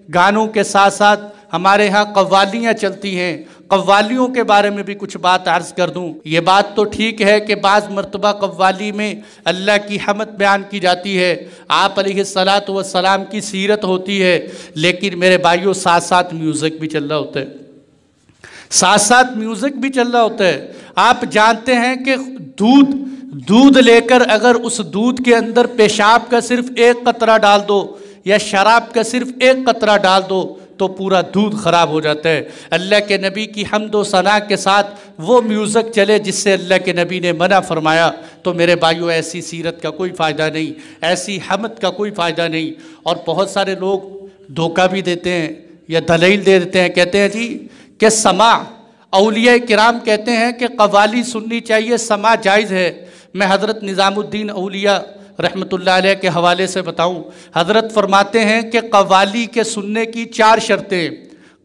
گانوں کے ساتھ ساتھ ہمارے ہاں قوالیاں چلتی ہیں۔ قوالیوں کے بارے میں بھی کچھ بات عرض کر دوں۔ یہ بات تو ٹھیک ہے کہ بعض مرتبہ قوالی میں اللہ کی حمد بیان کی جاتی ہے، آپ علیہ السلام کی سیرت ہوتی ہے، لیکن میرے بھائیوں ساتھ ساتھ میوزک بھی چل رہا ہوتا ہے، ساتھ ساتھ میوزک بھی چل رہا ہوتا ہے۔ آپ جانتے ہیں کہ دودھ لے کر اگر اس دودھ کے اندر پیشاب کا صرف ایک قطرہ ڈال دو یا شراب کا صرف ایک قطرہ ڈال دو تو پورا دودھ خراب ہو جاتا ہے۔ اللہ کے نبی کی حمد و ثنا کے ساتھ وہ میوزک چلے جس سے اللہ کے نبی نے منع فرمایا، تو میرے بھائیوں ایسی سیرت کا کوئی فائدہ نہیں، ایسی حمد کا کوئی فائدہ نہیں۔ اور بہت سارے لوگ دھوکہ بھی دیتے ہیں یا دلیل دے دیتے ہیں، کہتے ہیں جی کہ سماع، اولیاء کرام کہتے ہیں کہ قوالی سننی چاہیے، سماع جائز ہے۔ میں حضرت نظام الدین اولیاء رحمۃ اللہ علیہ کے حوالے سے بتاؤں، حضرت فرماتے ہیں کہ قوالی کے سننے کی 4 شرطیں،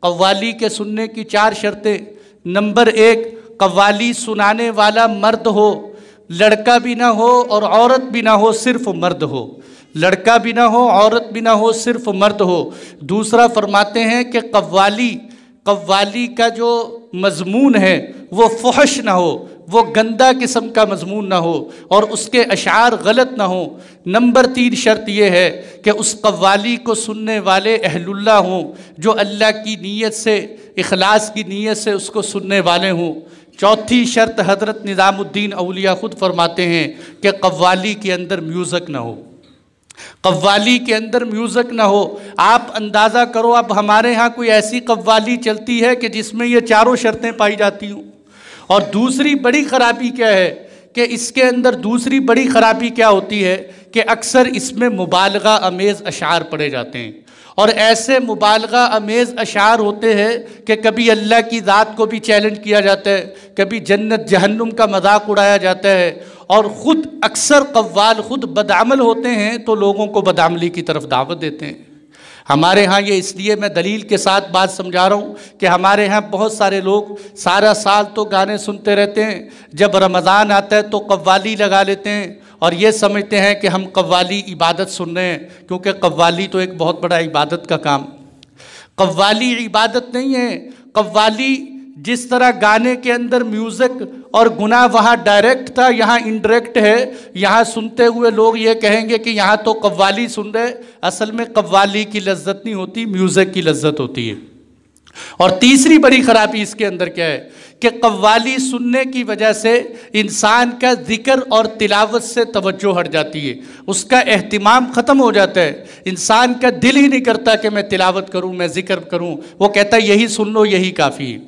قوالی کے سننے کی 4 شرطیں۔ نمبر 1، قوالی سنانے والا مرد ہو، لڑکا بھی نہ ہو اور عورت بھی نہ ہو، صرف مرد ہو، لڑکا بھی نہ ہو عورت بھی نہ ہو، صرف مرد ہو۔ دوسرا فرماتے ہیں کہ قوالی کا جو مضمون ہے وہ فحش نہ ہو، وہ گندہ قسم کا مضمون نہ ہو اور اس کے اشعار غلط نہ ہوں۔ نمبر 3 شرط یہ ہے کہ اس قوالی کو سننے والے اہل اللہ ہوں، جو اللہ کی نیت سے، اخلاص کی نیت سے اس کو سننے والے ہوں۔ چوتھی شرط حضرت نظام الدین اولیاء خود فرماتے ہیں کہ قوالی کے اندر میوزک نہ ہو، قوالی کے اندر میوزک نہ ہو۔ آپ اندازہ کرو اب ہمارے ہاں کوئی ایسی قوالی چلتی ہے کہ جس میں یہ 4 شرطیں پائی جاتی ہوں۔ اور دوسری بڑی خرابی کیا ہے کہ اس کے اندر دوسری بڑی خرابی کیا ہوتی ہے کہ اکثر اس میں مبالغہ امیز اشعار پڑھے جاتے ہیں، اور ایسے مبالغہ امیز اشعار ہوتے ہیں کہ کبھی اللہ کی ذات کو بھی چیلنج کیا جاتا ہے، کبھی جنت جہنم کا مذاق اڑایا جاتا ہے، اور خود اکثر قوال خود بدعمل ہوتے ہیں تو لوگوں کو بدعملی کی طرف دعوت دیتے ہیں۔ ہمارے ہاں یہ اس لیے میں دلیل کے ساتھ بات سمجھا رہا ہوں کہ ہمارے ہاں بہت سارے لوگ سارا سال تو گانے سنتے رہتے ہیں، جب رمضان آتا ہے تو قوالی لگا لیتے ہیں اور یہ سمجھتے ہیں کہ ہم قوالی عبادت سن رہے ہیں، کیونکہ قوالی تو ایک بہت بڑا عبادت کا کام۔ قوالی عبادت نہیں ہے۔ قوالی جس طرح گانے کے اندر میوزک اور گناہ وہاں ڈائریکٹ تھا، یہاں انڈائریکٹ ہے۔ یہاں سنتے ہوئے لوگ یہ کہیں گے کہ یہاں تو قوالی سن رہے، اصل میں قوالی کی لذت نہیں ہوتی، میوزک کی لذت ہوتی ہے۔ اور تیسری بڑی خرابی اس کے اندر کیا ہے کہ قوالی سننے کی وجہ سے انسان کا ذکر اور تلاوت سے توجہ ہٹ جاتی ہے، اس کا اہتمام ختم ہو جاتا ہے، انسان کا دل ہی نہیں کرتا کہ میں تلاوت کروں، میں ذکر کروں، وہ کہتا ہے یہی سن لو، یہی کافی ہے۔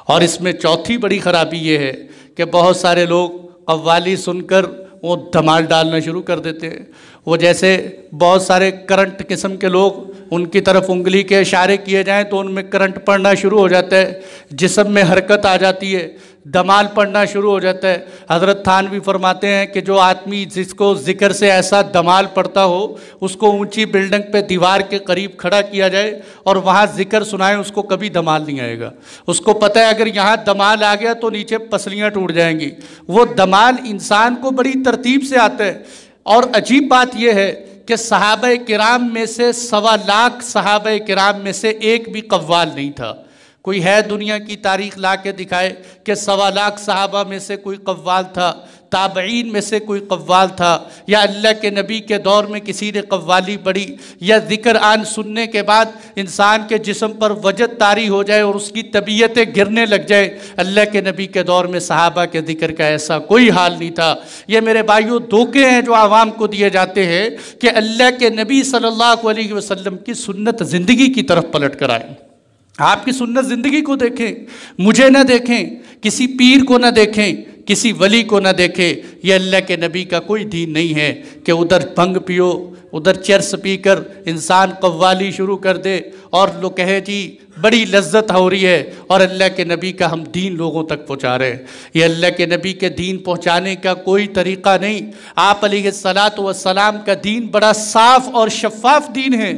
اور اس میں چوتھی بڑی خرابی یہ ہے کہ بہت سارے لوگ قوالی سن کر وہ دھمال ڈالنا شروع کر دیتے ہیں۔ وہ جیسے بہت سارے کرنٹ قسم کے لوگ، ان کی طرف انگلی کے اشارے کیے جائیں تو ان میں کرنٹ پڑنا شروع ہو جاتا ہے، جسم میں حرکت آ جاتی ہے، دھمال پڑنا شروع ہو جاتا ہے۔ حضرت تھانوی فرماتے ہیں کہ جو آدمی جس کو ذکر سے ایسا دھمال پڑتا ہو، اس کو اونچی بلڈنگ پہ دیوار کے قریب کھڑا کیا جائے اور وہاں ذکر سنائیں، اس کو کبھی دھمال نہیں آئے گا۔ اس کو پتہ ہے اگر یہاں دھمال آ گیا تو نیچے پسلیاں ٹوٹ جائیں گی۔ وہ دھمال انسان کو بڑی ترتیب سے آتا ہے۔ اور عجیب بات یہ ہے کہ صحابہ کرام میں سے 1.25 لاکھ صحابہ کرام میں سے ایک بھی قوال نہیں تھا۔ کوئی ہے دنیا کی تاریخ لا کے دکھائے کہ 1.25 لاکھ صحابہ میں سے کوئی قوال تھا، تابعین میں سے کوئی قوال تھا، یا اللہ کے نبی کے دور میں کسی نے قوالی پڑھی، یا ذکر آن سننے کے بعد انسان کے جسم پر وجد طاری ہو جائے اور اس کی طبیعتیں گرنے لگ جائے۔ اللہ کے نبی کے دور میں صحابہ کے ذکر کا ایسا کوئی حال نہیں تھا۔ یہ میرے بھائیوں دھوکے ہیں جو عوام کو دیے جاتے ہیں کہ اللہ کے نبی صلی اللہ علیہ وسلم کی سنت زندگی کی طرف پلٹ کر آئیں۔ آپ کی سنت زندگی کو دیکھیں، مجھے نہ دیکھیں، کسی پیر کو نہ دیکھیں، کسی ولی کو نہ دیکھیں۔ یہ اللہ کے نبی کا کوئی دین نہیں ہے کہ ادھر بھنگ پیو، ادھر چرس پی کر انسان قوالی شروع کر دے اور لوگ کہے جی بڑی لذت ہو رہی ہے، اور اللہ کے نبی کا ہم دین لوگوں تک پہنچا رہے ہیں۔ یہ اللہ کے نبی کے دین پہنچانے کا کوئی طریقہ نہیں۔ آپ علیہ الصلاۃ والسلام کا دین بڑا صاف اور شفاف دین ہے۔